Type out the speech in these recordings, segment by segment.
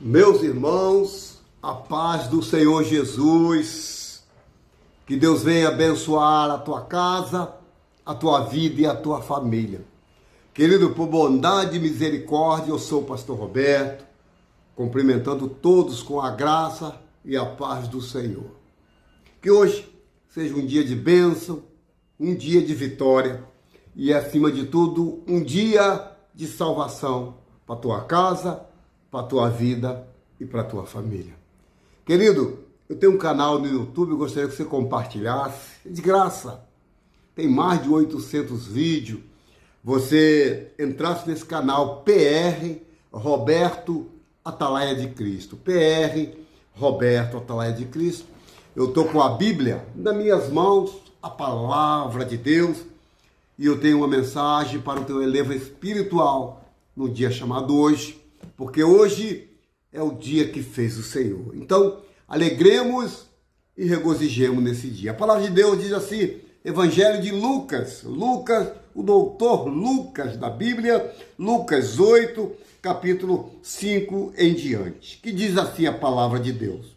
Meus irmãos, a paz do Senhor Jesus, que Deus venha abençoar a tua casa, a tua vida e a tua família. Querido, por bondade e misericórdia, eu sou o pastor Roberto, cumprimentando todos com a graça e a paz do Senhor. Que hoje seja um dia de bênção, um dia de vitória e, acima de tudo, um dia de salvação para a tua casa, para a tua vida e para a tua família. Querido, eu tenho um canal no YouTube, eu gostaria que você compartilhasse, é de graça. Tem mais de 800 vídeos. Você entrasse nesse canal PR Roberto Atalaia de Cristo. PR Roberto Atalaia de Cristo. Eu estou com a Bíblia nas minhas mãos, a palavra de Deus, e eu tenho uma mensagem para o teu elevo espiritual no dia chamado hoje, porque hoje é o dia que fez o Senhor. Então, alegremos e regozijemos nesse dia. A palavra de Deus diz assim, Evangelho de Lucas, o doutor Lucas da Bíblia, Lucas 8, capítulo 5 em diante, que diz assim a palavra de Deus.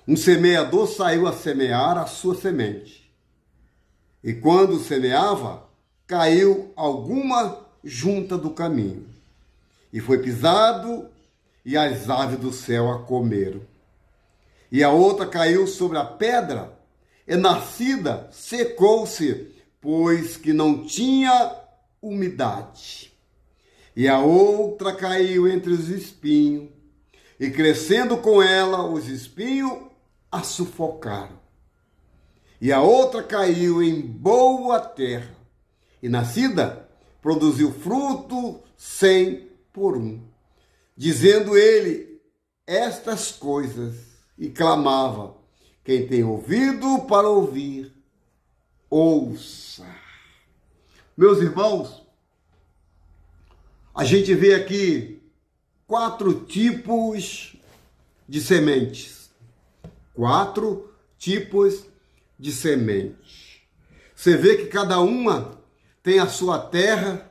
Um semeador saiu a semear a sua semente, e quando semeava, caiu alguma junta do caminho, e foi pisado, e as aves do céu a comeram. E a outra caiu sobre a pedra, e nascida secou-se, pois que não tinha umidade. E a outra caiu entre os espinhos, e crescendo com ela, os espinhos a sufocaram. E a outra caiu em boa terra, e nascida produziu fruto 100 por 1. Dizendo ele estas coisas, e clamava, quem tem ouvido para ouvir, ouça. Meus irmãos, a gente vê aqui 4 tipos de sementes. 4 tipos de semente. Você vê que cada uma tem a sua terra,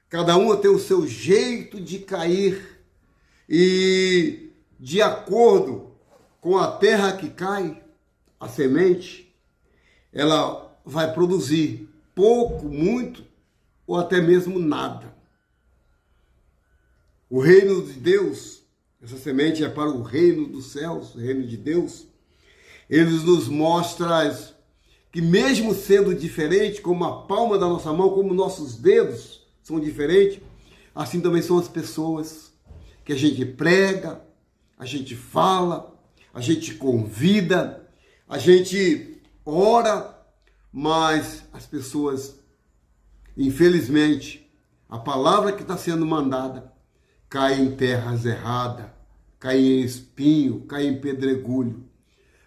cada uma tem o seu jeito de cair, e de acordo com a terra que cai, a semente, ela vai produzir pouco, muito, ou até mesmo nada. O reino de Deus, essa semente é para o reino dos céus, o reino de Deus. Ele nos mostra que mesmo sendo diferente, como a palma da nossa mão, como nossos dedos são diferentes, assim também são as pessoas que a gente prega, a gente fala, a gente convida, a gente ora, mas as pessoas, infelizmente, a palavra que está sendo mandada cai em terras erradas, cai em espinho, cai em pedregulho.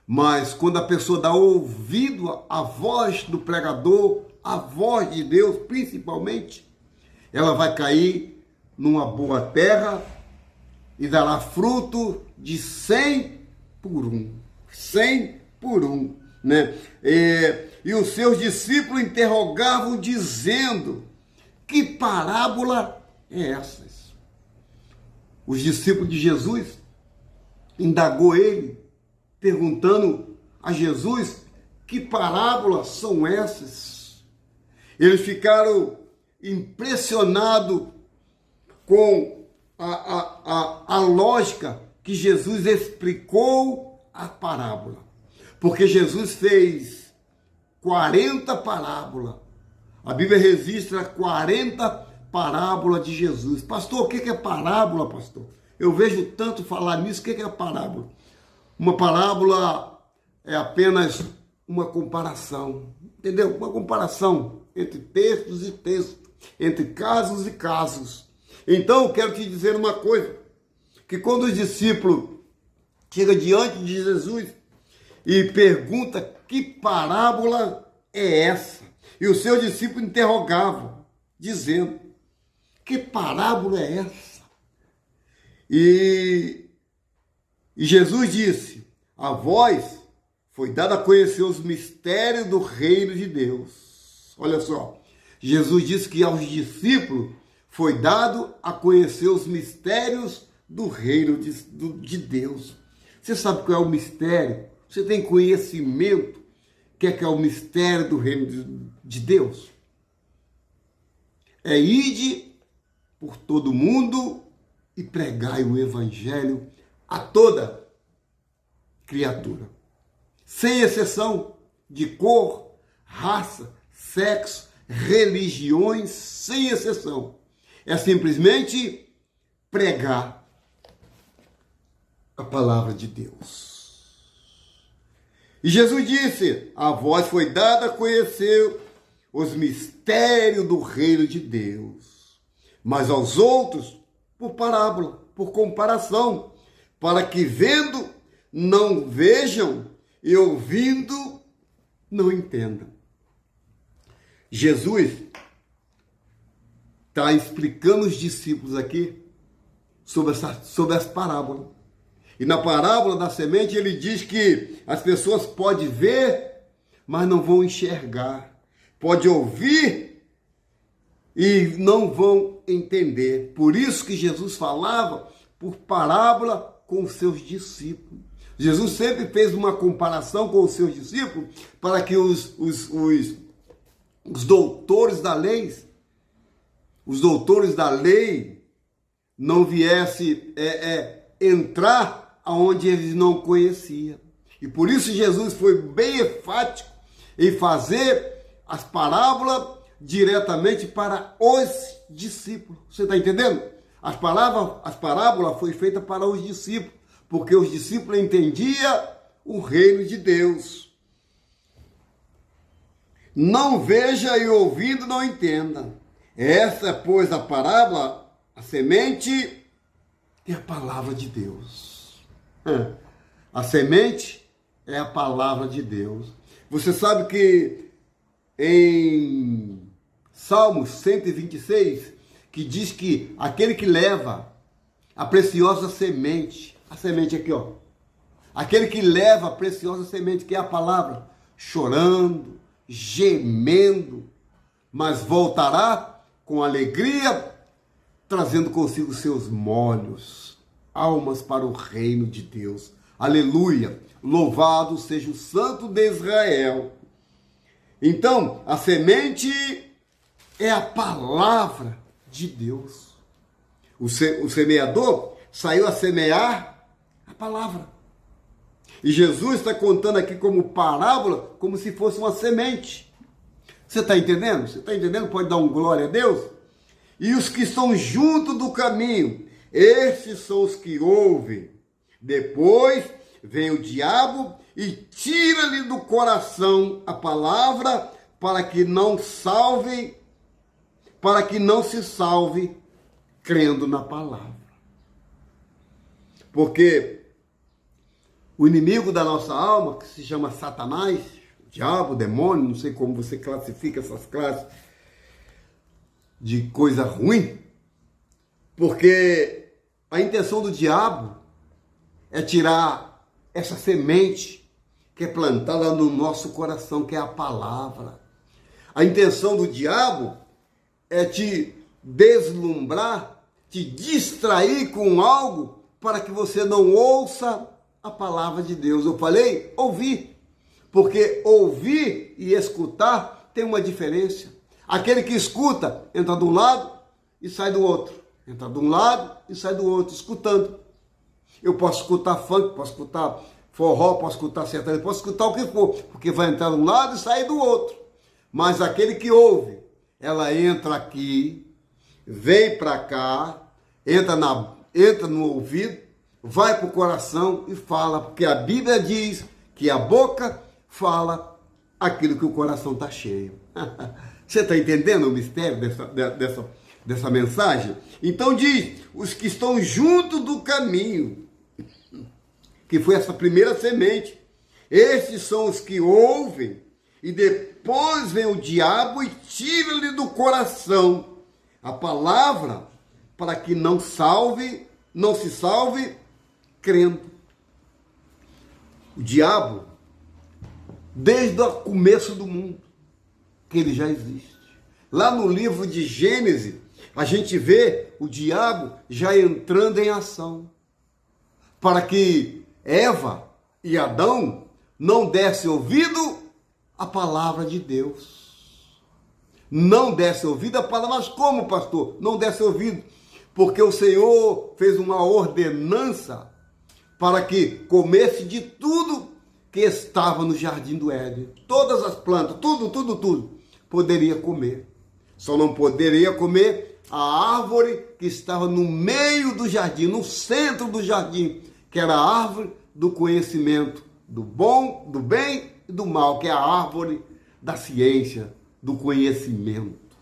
Mas quando a pessoa dá ouvido à voz do pregador, à voz de Deus principalmente, ela vai cair numa boa terra e dará fruto de 100 por 1. 100 por 1, né? E os seus discípulos interrogavam dizendo, que parábola é essa? Os discípulos de Jesus indagou ele, perguntando a Jesus, que parábolas são essas? Eles ficaram impressionados com a lógica que Jesus explicou a parábola. Porque Jesus fez 40 parábolas. A Bíblia registra 40 parábolas de Jesus. Pastor, o que é parábola, pastor? Eu vejo tanto falar nisso, o que é parábola? Uma parábola é apenas uma comparação, entendeu? Uma comparação entre textos e textos, entre casos e casos. Então, eu quero te dizer uma coisa, que quando os discípulos chegam diante de Jesus e perguntam que parábola é essa, e os seus discípulos interrogavam, dizendo, que parábola é essa? E Jesus disse, a vós foi dado a conhecer os mistérios do reino de Deus. Olha só, Jesus disse que aos discípulos foi dado a conhecer os mistérios do reino de Deus. Você sabe qual é o mistério? Você tem conhecimento que é o mistério do reino de Deus? É ide por todo mundo e pregai o evangelho a toda criatura, sem exceção de cor, raça, sexo, religiões, sem exceção. É simplesmente pregar a palavra de Deus. E Jesus disse: a vós foi dada a conhecer os mistérios do reino de Deus, mas aos outros por parábola, por comparação, para que vendo não vejam e ouvindo não entendam. Jesus está explicando os discípulos aqui sobre as parábolas. E na parábola da semente ele diz que as pessoas podem ver, mas não vão enxergar. Pode ouvir e não vão entender. Por isso que Jesus falava por parábola com os seus discípulos. Jesus sempre fez uma comparação com os seus discípulos para que os doutores da lei não viessem entrar aonde eles não conheciam. E por isso Jesus foi bem enfático em fazer as parábolas diretamente para os discípulos. Você está entendendo? As parábolas foi feita para os discípulos, porque os discípulos entendiam o reino de Deus. Não veja e ouvindo não entenda. Essa, pois, a parábola, a semente, é a palavra de Deus. A semente é a palavra de Deus. Você sabe que em Salmos 126, que diz que aquele que leva a preciosa semente, a semente aqui, ó, aquele que leva a preciosa semente, que é a palavra, chorando, gemendo, mas voltará com alegria, trazendo consigo seus molhos, almas para o reino de Deus. Aleluia! Louvado seja o Santo de Israel. Então, a semente é a palavra de Deus. O semeador saiu a semear a palavra. E Jesus está contando aqui como parábola, como se fosse uma semente. Você está entendendo? Você está entendendo? Pode dar um glória a Deus? E os que estão junto do caminho, esses são os que ouvem. Depois vem o diabo e tira-lhe do coração a palavra para que não se salve crendo na palavra. Porque o inimigo da nossa alma, que se chama Satanás, o diabo, o demônio, não sei como você classifica essas classes de coisa ruim, porque a intenção do diabo é tirar essa semente que é plantada no nosso coração, que é a palavra. A intenção do diabo é te deslumbrar, te distrair com algo para que você não ouça a palavra de Deus. Eu falei ouvir, porque ouvir e escutar tem uma diferença. Aquele que escuta entra de um lado e sai do outro. Entra de um lado e sai do outro, escutando. Eu posso escutar funk, posso escutar forró, posso escutar sertanejo, posso escutar o que for, porque vai entrar de um lado e sair do outro. Mas aquele que ouve, ela entra aqui, vem para cá, entra no ouvido, vai para o coração e fala, porque a Bíblia diz que a boca fala aquilo que o coração está cheio. Você está entendendo o mistério dessa mensagem? Então diz, os que estão junto do caminho, que foi essa primeira semente, esses são os que ouvem, e depois vem o diabo e tira-lhe do coração a palavra, para que não se salve crendo. O diabo, desde o começo do mundo, que ele já existe. Lá no livro de Gênesis, a gente vê o diabo já entrando em ação, para que Eva e Adão não dessem ouvido à palavra de Deus. Não dessem ouvido à palavra. Mas como, pastor? Não dessem ouvido? Porque o Senhor fez uma ordenança para que comesse de tudo que estava no jardim do Éden. Todas as plantas, tudo, poderia comer. Só não poderia comer a árvore que estava no meio do jardim, no centro do jardim, que era a árvore do conhecimento do bom, do bem e do mal, que é a árvore da ciência, do conhecimento.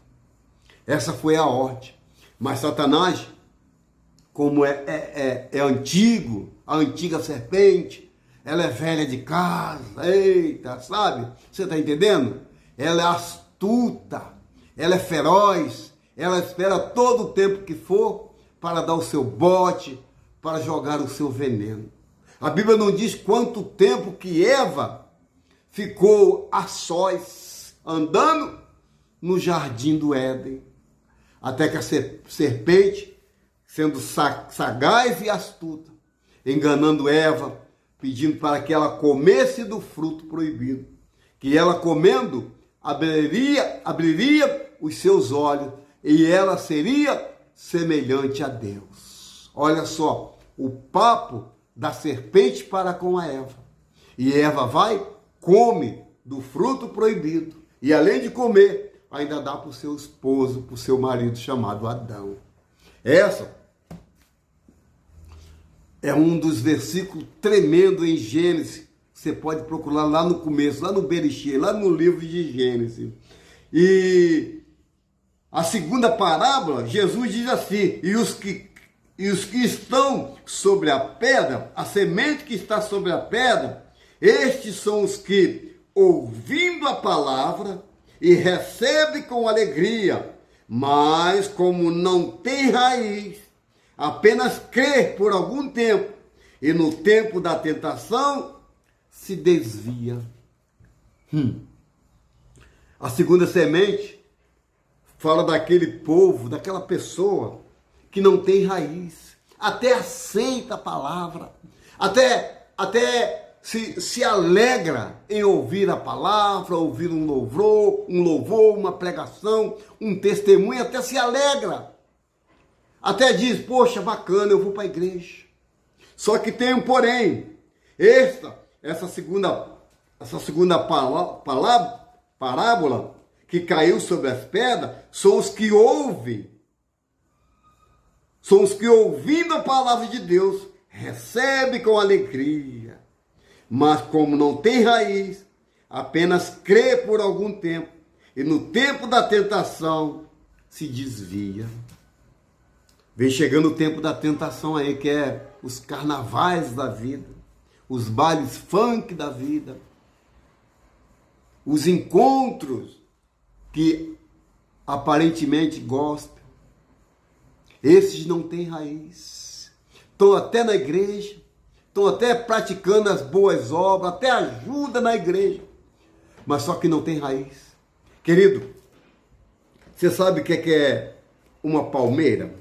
Essa foi a ordem. Mas Satanás, como é antigo, a antiga serpente, ela é velha de casa, eita, sabe? Você está entendendo? Ela é astuta, ela é feroz, ela espera todo o tempo que for para dar o seu bote, para jogar o seu veneno. A Bíblia não diz quanto tempo que Eva ficou a sós, andando no jardim do Éden, até que a serpente, sendo sagaz e astuta, enganando Eva, pedindo para que ela comesse do fruto proibido, que ela comendo abriria os seus olhos e ela seria semelhante a Deus. Olha só, o papo da serpente para com a Eva. E Eva vai, come do fruto proibido. E além de comer, ainda dá para o seu esposo, para o seu marido chamado Adão. Essa é um dos versículos tremendos em Gênesis. Você pode procurar lá no começo, lá no Bereshit, lá no livro de Gênesis. E a segunda parábola, Jesus diz assim: e os que estão sobre a pedra, a semente que está sobre a pedra, estes são os que, ouvindo a palavra, e recebem com alegria, mas como não tem raiz, apenas crê por algum tempo, e no tempo da tentação se desvia. A segunda semente fala daquele povo, daquela pessoa que não tem raiz, até aceita a palavra, até se alegra em ouvir a palavra, ouvir um louvor, uma pregação, um testemunho, até se alegra. Até diz, poxa, bacana, eu vou para a igreja. Só que tem um porém. Essa segunda parábola que caiu sobre as pedras, são os que ouvem. São os que, ouvindo a palavra de Deus, recebem com alegria. Mas como não tem raiz, apenas crê por algum tempo, e no tempo da tentação se desvia. Vem chegando o tempo da tentação aí, que é os carnavais da vida, os bailes funk da vida, os encontros que aparentemente gostam. Esses não têm raiz. Estão até na igreja, estão até praticando as boas obras, até ajuda na igreja, mas só que não tem raiz. Querido, você sabe o que é uma palmeira?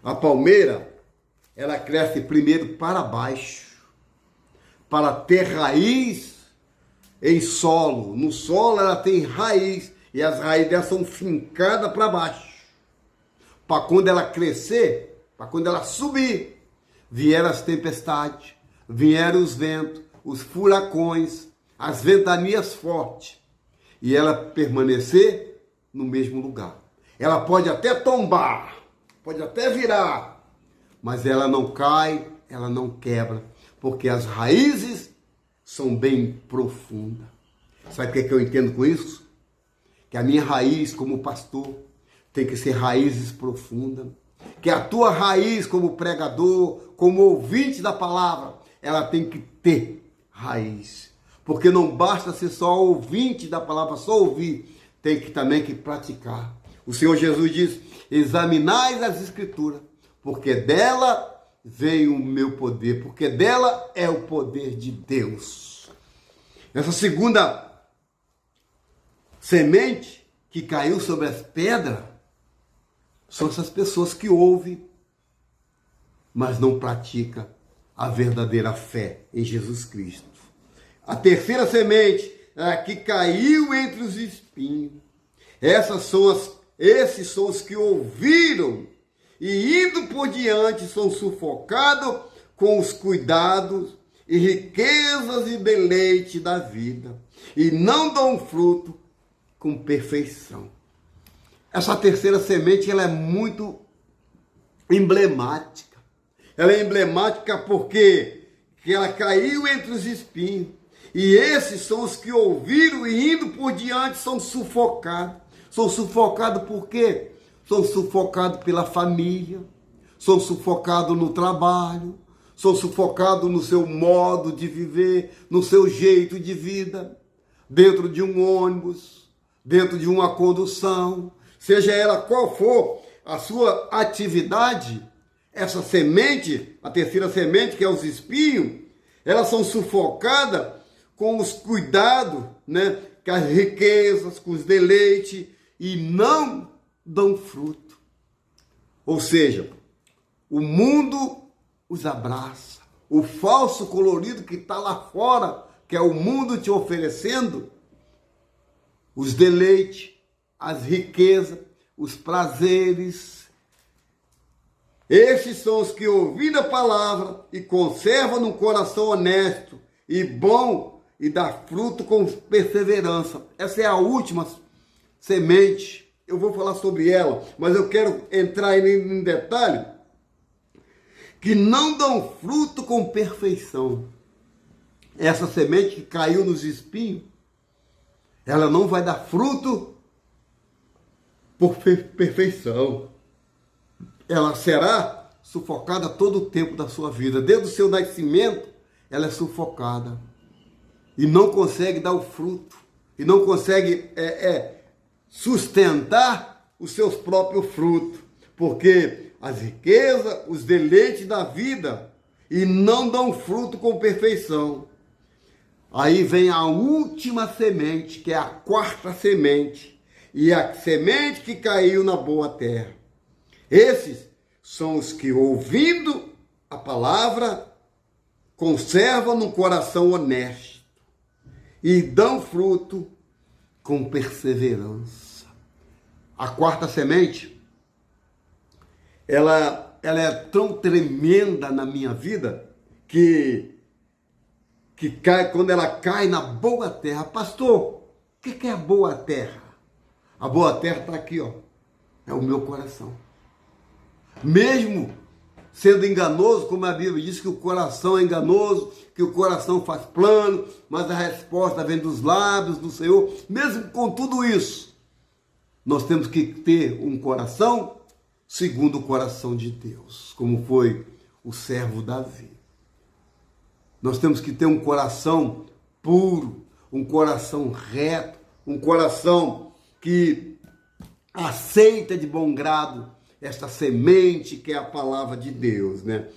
A palmeira, ela cresce primeiro para baixo, para ter raiz em solo. No solo ela tem raiz, e as raízes dela são fincadas para baixo. Para quando ela crescer, para quando ela subir, vieram as tempestades, vieram os ventos, os furacões, as ventanias fortes, e ela permanecer no mesmo lugar. Ela pode até tombar, pode até virar, mas ela não cai, ela não quebra, porque as raízes são bem profundas. Sabe o que eu entendo com isso? Que a minha raiz como pastor tem que ser raízes profundas. Que a tua raiz como pregador, como ouvinte da palavra, ela tem que ter raiz. Porque não basta ser só ouvinte da palavra, só ouvir, tem que também que praticar. O Senhor Jesus diz, examinai as escrituras, porque dela vem o meu poder, porque dela é o poder de Deus. Essa segunda semente que caiu sobre as pedras, são essas pessoas que ouvem, mas não praticam a verdadeira fé em Jesus Cristo. A terceira semente é a que caiu entre os espinhos. Esses são os que ouviram e, indo por diante, são sufocados com os cuidados e riquezas e deleite da vida, e não dão fruto com perfeição. Essa terceira semente, ela é muito emblemática. Ela é emblemática porque ela caiu entre os espinhos. E esses são os que ouviram e, indo por diante, são sufocados. São sufocados por quê? São sufocados pela família, são sufocados no trabalho, são sufocados no seu modo de viver, no seu jeito de vida, dentro de um ônibus, dentro de uma condução, seja ela qual for a sua atividade. Essa semente, a terceira semente, que é os espinhos, elas são sufocadas com os cuidados, né, com as riquezas, com os deleites, e não dão fruto. Ou seja, o mundo os abraça. O falso colorido que está lá fora, que é o mundo te oferecendo os deleites, as riquezas, os prazeres. Estes são os que, ouvindo a palavra e conservam no coração honesto e bom, e dá fruto com perseverança. Essa é a última semente. Eu vou falar sobre ela, mas eu quero entrar em detalhe, que não dão fruto com perfeição. Essa semente que caiu nos espinhos, ela não vai dar fruto por perfeição. Ela será sufocada todo o tempo da sua vida. Desde o seu nascimento, ela é sufocada. E não consegue dar o fruto. E não consegue sustentar os seus próprios frutos. Porque as riquezas, os deleites da vida, e não dão fruto com perfeição. Aí vem a última semente, que é a quarta semente. E a semente que caiu na boa terra. Esses são os que, ouvindo a palavra, conservam no coração honesto e dão fruto com perseverança. A quarta semente, ela é tão tremenda na minha vida que cai, quando ela cai na boa terra. Pastor, o que é a boa terra? A boa terra está aqui, ó. É o meu coração. Mesmo sendo enganoso, como a Bíblia diz que o coração é enganoso, que o coração faz plano, mas a resposta vem dos lábios do Senhor. Mesmo com tudo isso, nós temos que ter um coração segundo o coração de Deus, como foi o servo Davi. Nós temos que ter um coração puro, um coração reto, um coração que aceita de bom grado esta semente que é a palavra de Deus, né?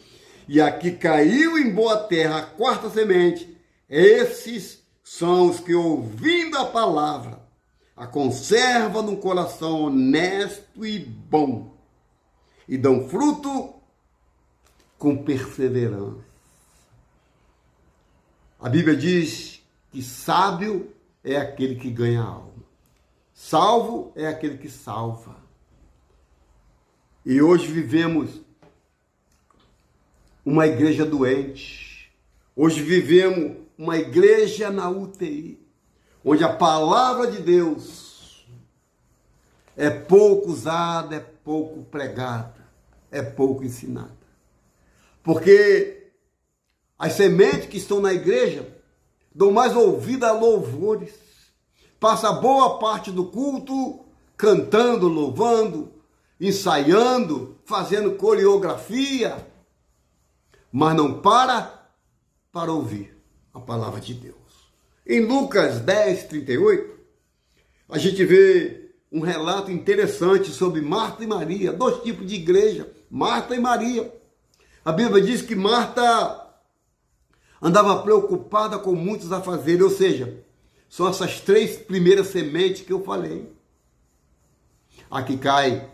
E aqui caiu em boa terra a quarta semente. Esses são os que, ouvindo a palavra, a conservam no coração honesto e bom, e dão fruto com perseverança. A Bíblia diz que sábio é aquele que ganha a alma. Salvo é aquele que salva. E hoje vivemos uma igreja doente. Hoje vivemos uma igreja na UTI, onde a palavra de Deus é pouco usada, é pouco pregada, é pouco ensinada. Porque as sementes que estão na igreja dão mais ouvido a louvores. Passa boa parte do culto cantando, louvando, ensaiando, fazendo coreografia, mas não para ouvir a palavra de Deus. Em Lucas 10, 38, a gente vê um relato interessante sobre Marta e Maria, dois tipos de igreja, Marta e Maria. A Bíblia diz que Marta andava preocupada com muitos afazeres, ou seja, são essas três primeiras sementes que eu falei. A que cai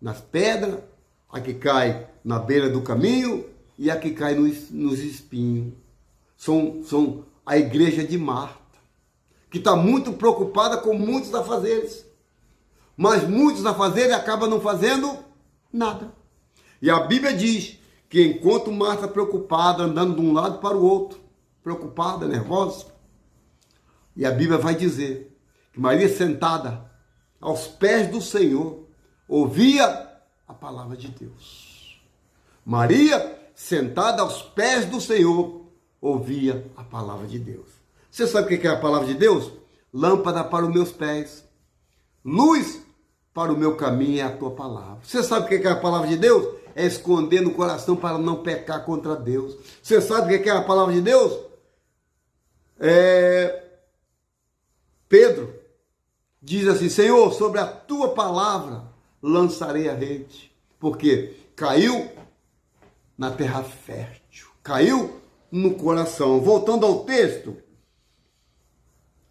nas pedras, a que cai na beira do caminho e a que cai nos espinhos. São a igreja de Marta, que está muito preocupada com muitos afazeres. Mas muitos afazeres acabam não fazendo nada. E a Bíblia diz que enquanto Marta preocupada, andando de um lado para o outro, preocupada, nervosa, e a Bíblia vai dizer que Maria, sentada aos pés do Senhor, ouvia a palavra de Deus. Maria, sentada aos pés do Senhor, ouvia a palavra de Deus. Você sabe o que é a palavra de Deus? Lâmpada para os meus pés, luz para o meu caminho é a tua palavra. Você sabe o que é a palavra de Deus? É esconder no coração para não pecar contra Deus. Você sabe o que é a palavra de Deus? Pedro diz assim: Senhor, sobre a tua palavra lançarei a rede. Porque caiu na terra fértil, caiu no coração. Voltando ao texto.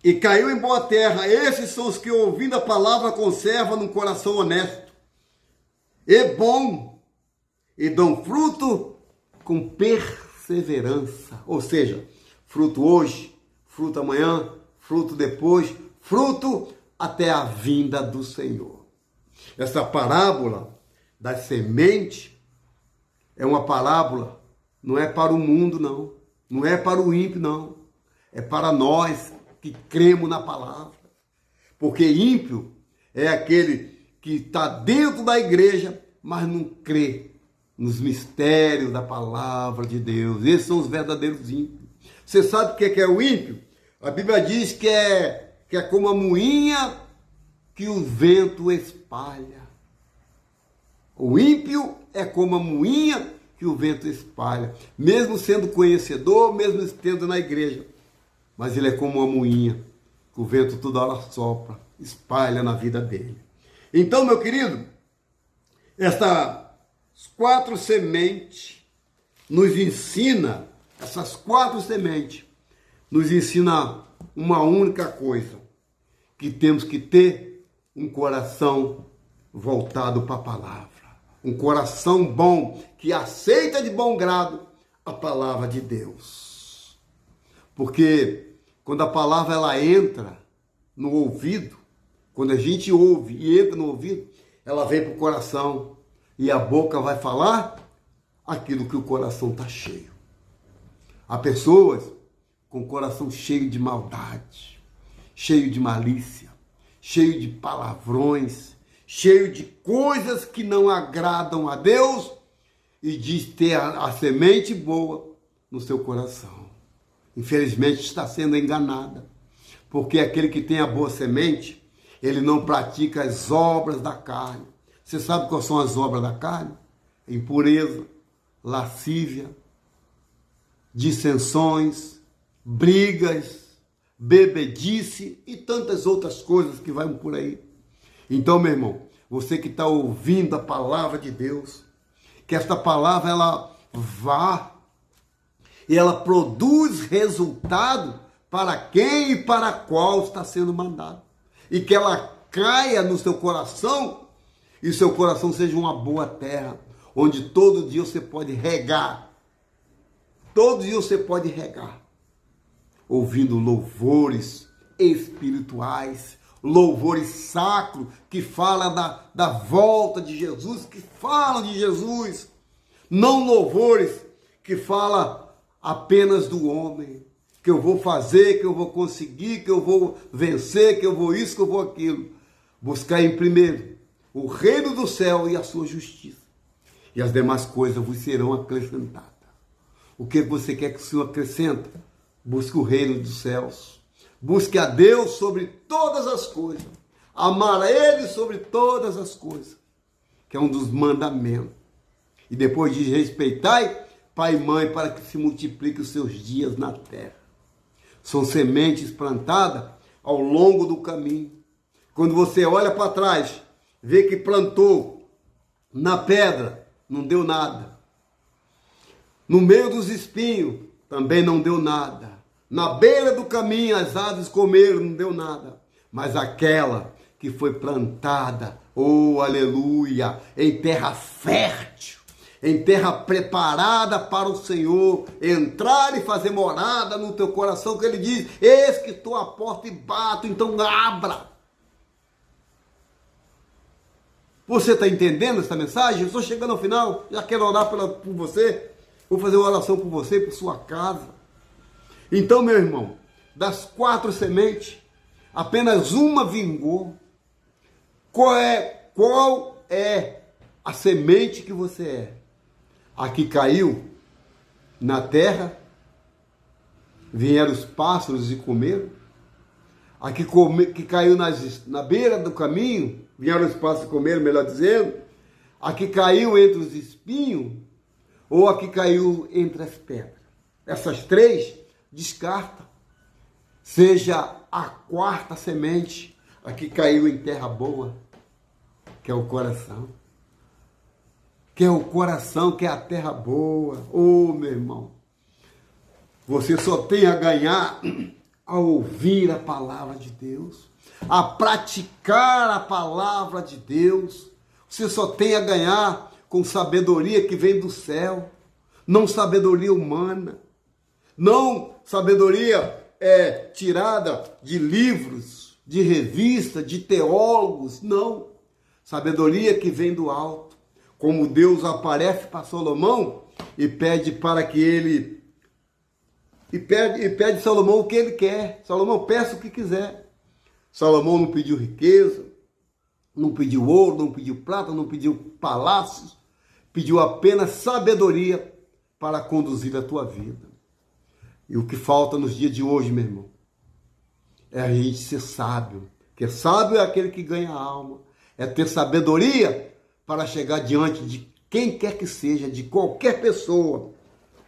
E caiu em boa terra. Esses são os que, ouvindo a palavra, conservam num coração honesto e bom, e dão fruto com perseverança. Ou seja, fruto hoje, fruto amanhã, fruto depois, fruto até a vinda do Senhor. Essa parábola da semente é uma parábola, não é para o mundo, não. Não é para o ímpio, não. É para nós que cremos na palavra. Porque ímpio é aquele que está dentro da igreja, mas não crê nos mistérios da palavra de Deus. Esses são os verdadeiros ímpios. Você sabe o que é o ímpio? A Bíblia diz que é como a moinha que o vento espalha. O ímpio é como a moinha que o vento espalha. Mesmo sendo conhecedor, mesmo estando na igreja. Mas ele é como uma moinha, que o vento toda hora sopra, espalha na vida dele. Então, meu querido, essas 4 sementes nos ensina, nos ensina uma única coisa, que temos que ter um coração voltado para a palavra. Um coração bom, que aceita de bom grado a palavra de Deus. Porque quando a palavra ela entra no ouvido, quando a gente ouve e entra no ouvido, ela vem para o coração e a boca vai falar aquilo que o coração está cheio. Há pessoas com o coração cheio de maldade, cheio de malícia, cheio de palavrões, cheio de coisas que não agradam a Deus e diz ter a semente boa no seu coração. Infelizmente está sendo enganada, porque aquele que tem a boa semente, ele não pratica as obras da carne. Você sabe quais são as obras da carne? Impureza, lascívia, dissensões, brigas, bebedice e tantas outras coisas que vão por aí. Então, meu irmão, você que está ouvindo a palavra de Deus, que esta palavra ela vá e ela produz resultado para quem e para qual está sendo mandado. E que ela caia no seu coração e seu coração seja uma boa terra, onde todo dia você pode regar. Todo dia você pode regar, ouvindo louvores espirituais, louvores sacros, que falam da volta de Jesus, que falam de Jesus. Não louvores que falam apenas do homem, que eu vou fazer, que eu vou conseguir, que eu vou vencer, que eu vou isso, que eu vou aquilo. Buscar em primeiro o reino do céu e a sua justiça, e as demais coisas vos serão acrescentadas. O que você quer que o Senhor acrescente? Busque o reino dos céus. Busque a Deus sobre todas as coisas. Amar a Ele sobre todas as coisas, que é um dos mandamentos. E depois diz: respeitai pai e mãe, para que se multipliquem os seus dias na terra. São sementes plantadas ao longo do caminho. Quando você olha para trás, vê que plantou na pedra, não deu nada. No meio dos espinhos, também não deu nada. Na beira do caminho, as aves comeram, não deu nada. Mas aquela que foi plantada Oh, aleluia! Em terra fértil, em terra preparada para o Senhor entrar e fazer morada no teu coração, que Ele diz: eis que estou à porta e bato, então abra. Você está entendendo essa mensagem? Eu estou chegando ao final, já quero orar por você, vou fazer uma oração por você, por sua casa. Então, meu irmão, das 4 sementes, apenas uma vingou. Qual é a semente que você é? A que caiu na terra, vieram os pássaros e comeram. A que caiu na beira do caminho, vieram os pássaros e comeram, melhor dizendo. A que caiu entre os espinhos, ou a que caiu entre as pedras. Essas 3, descarta. Seja a 4ª semente, a que caiu em terra boa, que é o coração. Que é o coração, que é a terra boa. Oh, meu irmão, você só tem a ganhar a ouvir a palavra de Deus, a praticar a palavra de Deus. Você só tem a ganhar com sabedoria que vem do céu, não sabedoria humana, não sabedoria tirada de livros, de revistas, de teólogos, não. Sabedoria que vem do alto, como Deus aparece para Salomão e pede para que ele pede a Salomão o que ele quer. Salomão, peça o que quiser. Salomão não pediu riqueza, não pediu ouro, não pediu prata, não pediu palácios, pediu apenas sabedoria para conduzir a tua vida. E o que falta nos dias de hoje, meu irmão, é a gente ser sábio. Porque sábio é aquele que ganha a alma. É ter sabedoria para chegar diante de quem quer que seja, de qualquer pessoa,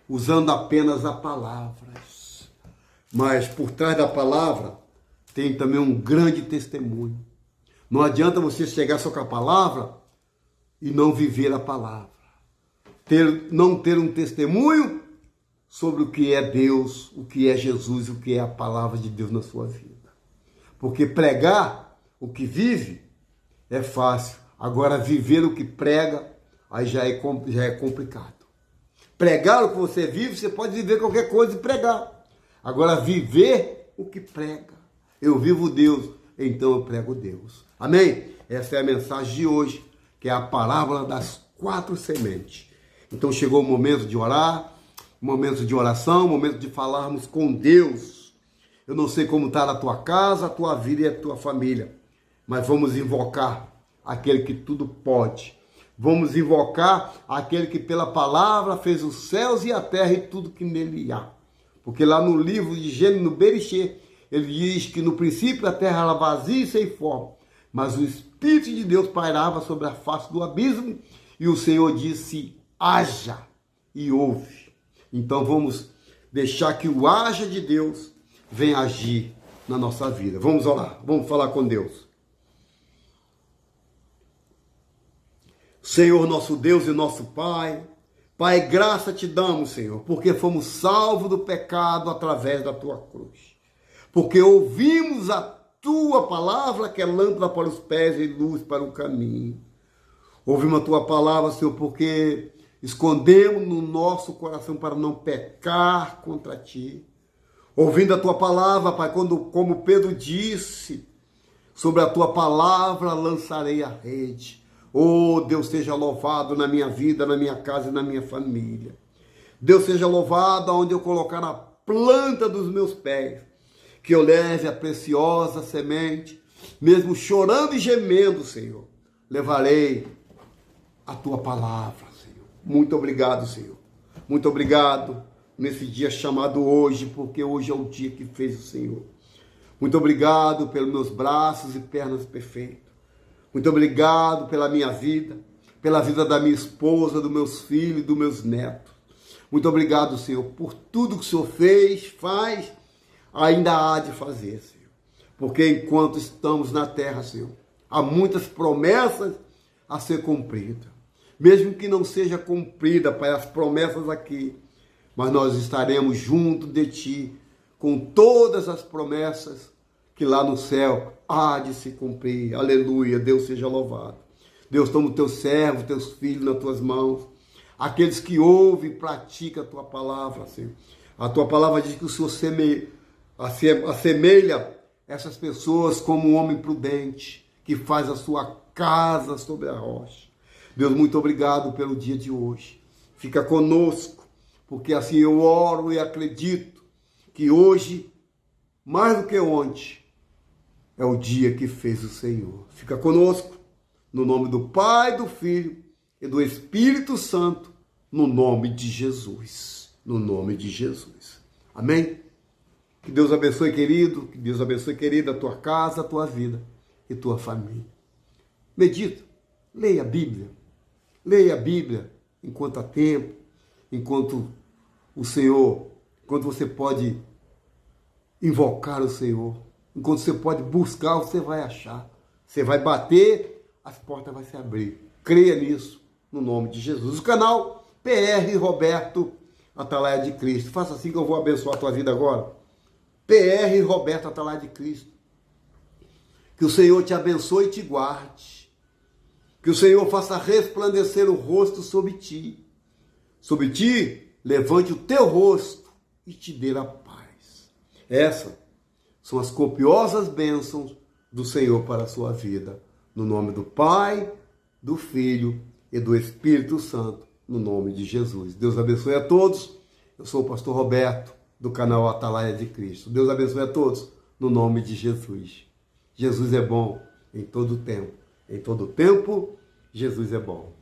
usando apenas a palavra. Mas por trás da palavra tem também um grande testemunho. Não adianta você chegar só com a palavra e não viver a palavra. Não ter um testemunho sobre o que é Deus, o que é Jesus, o que é a palavra de Deus na sua vida. Porque pregar o que vive é fácil. Agora, viver o que prega, aí já é complicado. Pregar o que você vive, você pode viver qualquer coisa e pregar. Agora, viver o que prega. Eu vivo Deus, então eu prego Deus. Amém? Essa é a mensagem de hoje, que é a parábola das 4 sementes. Então chegou o momento de orar, momento de oração, momento de falarmos com Deus. Eu não sei como está a tua casa, a tua vida e a tua família, mas vamos invocar aquele que tudo pode. Vamos invocar aquele que pela palavra fez os céus e a terra e tudo que nele há. Porque lá no livro de Gênesis, no Bereshê, ele diz que no princípio a terra era vazia e sem forma, mas o Espírito de Deus pairava sobre a face do abismo e o Senhor disse: haja, e houve. Então vamos deixar que o haja de Deus venha agir na nossa vida. Vamos orar, vamos falar com Deus. Senhor, nosso Deus e nosso Pai, Pai, graça te damos, Senhor, porque fomos salvos do pecado através da tua cruz. Porque ouvimos a tua palavra, que é lâmpada para os pés e luz para o caminho. Ouvimos a tua palavra, Senhor, porque escondemos no nosso coração para não pecar contra ti. Ouvindo a tua palavra, Pai, como Pedro disse, sobre a tua palavra lançarei a rede. Oh, Deus seja louvado na minha vida, na minha casa e na minha família. Deus seja louvado aonde eu colocar a planta dos meus pés, que eu leve a preciosa semente, mesmo chorando e gemendo, Senhor, levarei a tua palavra, Senhor. Muito obrigado, Senhor. Muito obrigado nesse dia chamado hoje, porque hoje é o dia que fez o Senhor. Muito obrigado pelos meus braços e pernas perfeitos. Muito obrigado pela minha vida, pela vida da minha esposa, dos meus filhos, dos meus netos. Muito obrigado, Senhor, por tudo que o Senhor fez, faz, ainda há de fazer, Senhor. Porque enquanto estamos na terra, Senhor, há muitas promessas a ser cumpridas. Mesmo que não seja cumprida, Pai, as promessas aqui, mas nós estaremos junto de Ti com todas as promessas que lá no céu há de se cumprir. Aleluia, Deus seja louvado. Deus, toma o teu servo, teus filhos nas tuas mãos, aqueles que ouvem e praticam a tua palavra, Senhor. A tua palavra diz que o Senhor assemelha essas pessoas como um homem prudente, que faz a sua casa sobre a rocha. Deus, muito obrigado pelo dia de hoje. Fica conosco, porque assim eu oro e acredito que hoje, mais do que ontem, é o dia que fez o Senhor. Fica conosco, no nome do Pai, do Filho e do Espírito Santo, no nome de Jesus. No nome de Jesus. Amém? Que Deus abençoe, querido. Que Deus abençoe, querida, a tua casa, a tua vida e tua família. Medita, leia a Bíblia. Leia a Bíblia enquanto há tempo, enquanto o Senhor, enquanto você pode invocar o Senhor, enquanto você pode buscar, você vai achar. Você vai bater, as portas vão se abrir. Creia nisso, no nome de Jesus. O canal PR Roberto Atalaia de Cristo. Faça assim que eu vou abençoar a tua vida agora. PR Roberto Atalaia de Cristo. Que o Senhor te abençoe e te guarde. Que o Senhor faça resplandecer o rosto sobre ti. Sobre ti, levante o teu rosto e te dê a paz. Essas são as copiosas bênçãos do Senhor para a sua vida. No nome do Pai, do Filho e do Espírito Santo. No nome de Jesus. Deus abençoe a todos. Eu sou o pastor Roberto, do canal Atalaia de Cristo. Deus abençoe a todos, no nome de Jesus. Jesus é bom em todo tempo. Em todo tempo, Jesus é bom.